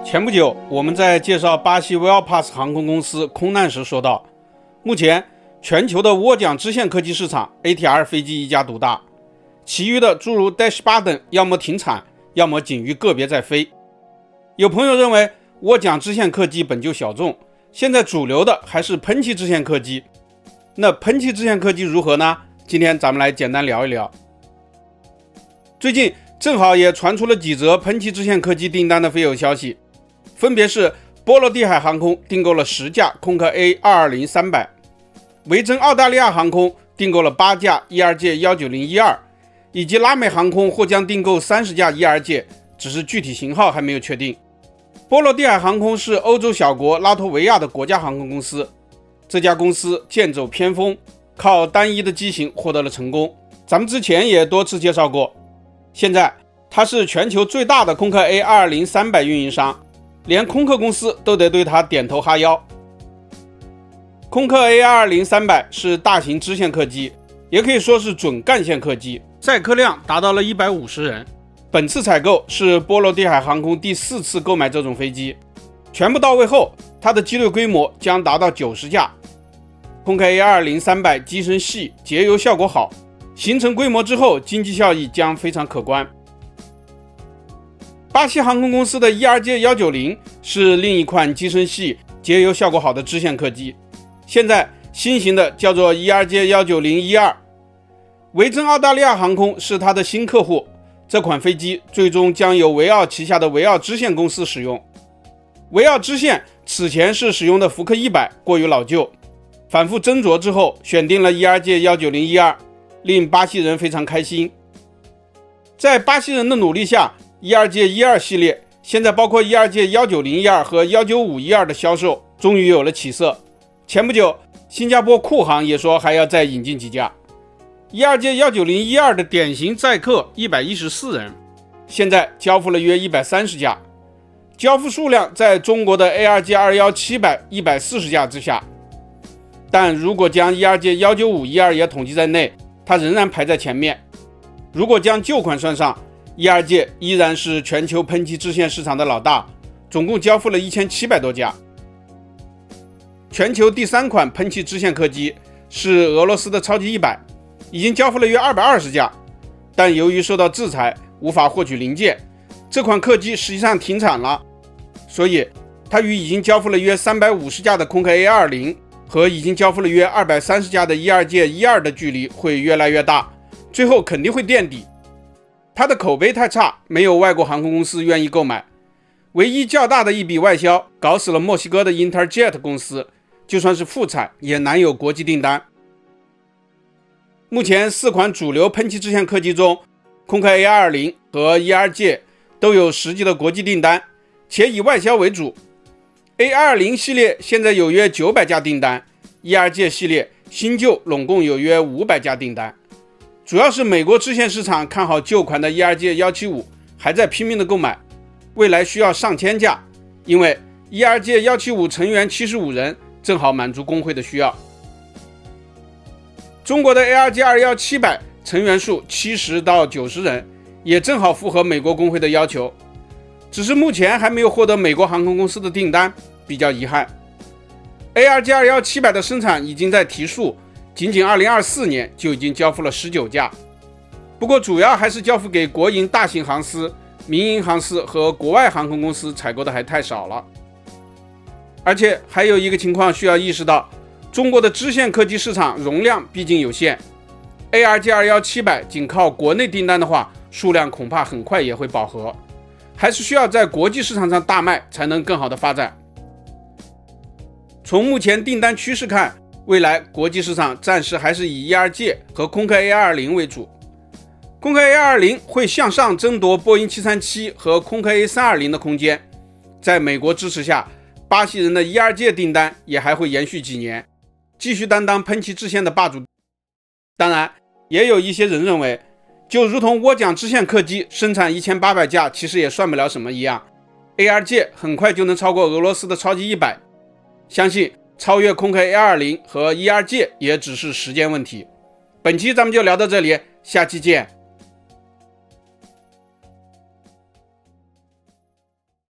前不久，我们在介绍巴西 Wellpass 航空公司空难时说到，目前全球的涡桨支线客机市场 ATR 飞机一家独大，其余的诸如 Dash 8等要么停产，要么仅于个别在飞。有朋友认为涡桨支线客机本就小众，现在主流的还是喷气支线客机。那喷气支线客机如何呢？今天咱们来简单聊一聊。最近正好也传出了几则喷气支线客机订单的飞有消息，分别是波罗的海航空订购了10架空客 A220-300， 维珍澳大利亚航空订购了8架ER界190-12，以及拉美航空或将订购30架ER界，只是具体型号还没有确定。波罗的海航空是欧洲小国拉脱维亚的国家航空公司，这家公司剑走偏锋，靠单一的机型获得了成功，咱们之前也多次介绍过。现在它是全球最大的空客 A220-300 运营商，连空客公司都得对它点头哈腰。空客 A220-300 是大型支线客机，也可以说是准干线客机，载客量达到了150人。本次采购是波罗的海航空第4次购买这种飞机，全部到位后，它的机队规模将达到90架。空客 A220-300 机身细，节油效果好，形成规模之后，经济效益将非常可观。巴西航空公司的 ER界190是另一款机身细、节油效果好的支线客机，现在新型的叫做 ER界190-12。维珍澳大利亚航空是它的新客户，这款飞机最终将由维奥旗下的维奥支线公司使用。维奥支线此前是使用的福克100过于老旧，反复斟酌之后选定了 ER界190-12，令巴西人非常开心。在巴西人的努力下，ER界12系列现在包括 ER界190-12和195-12的销售终于有了起色。前不久，新加坡库航也说还要再引进几架。ER界190-12的典型载客114人，现在交付了约130架，交付数量在中国的 AR 界21700 140架之下。但如果将 ER 界195-12也统计在内，它仍然排在前面。如果将旧款算上，ER界依然是全球喷气支线市场的老大，总共交付了1700多架。全球第3款喷气支线客机是俄罗斯的超级100，已经交付了约220架，但由于受到制裁，无法获取零件，这款客机实际上停产了，所以它与已经交付了约350架的空客 A220和已经交付了约230架的ER界12的距离会越来越大，最后肯定会垫底。它的口碑太差，没有外国航空公司愿意购买。唯一较大的一笔外销搞死了墨西哥的 Interjet 公司，就算是复产也难有国际订单。目前4款主流喷气支线客机中，空客 A220 和 ER界都有实际的国际订单，且以外销为主。A220 系列现在有约900架订单， ER界系列新旧拢共有约500架订单。主要是美国支线市场看好旧款的 ER界175，还在拼命的购买，未来需要上千架，因为 ER界175成员75人，正好满足工会的需要。中国的 AR 界21700成员数70到90人，也正好符合美国工会的要求，只是目前还没有获得美国航空公司的订单，比较遗憾。AR 界21700的生产已经在提速，仅仅2024年就已经交付了19架，不过主要还是交付给国营大型航司、民营航司和国外航空公司采购的还太少了。而且还有一个情况需要意识到，中国的支线客机市场容量毕竟有限， AR 界21700仅靠国内订单的话，数量恐怕很快也会饱和，还是需要在国际市场上大卖才能更好的发展。从目前订单趋势看，未来国际市场暂时还是以 ER 界和空客 A220 为主。空客 A220 会向上争夺波音737和空客 A320 的空间，在美国支持下，巴西人的 ER 界订单也还会延续几年，继续担当喷气支线的霸主。当然，也有一些人认为，就如同涡桨支线客机生产1800架其实也算不了什么一样， AR 界很快就能超过俄罗斯的超级100，相信超越空客 A220 和 ER 界也只是时间问题。本期咱们就聊到这里，下期见。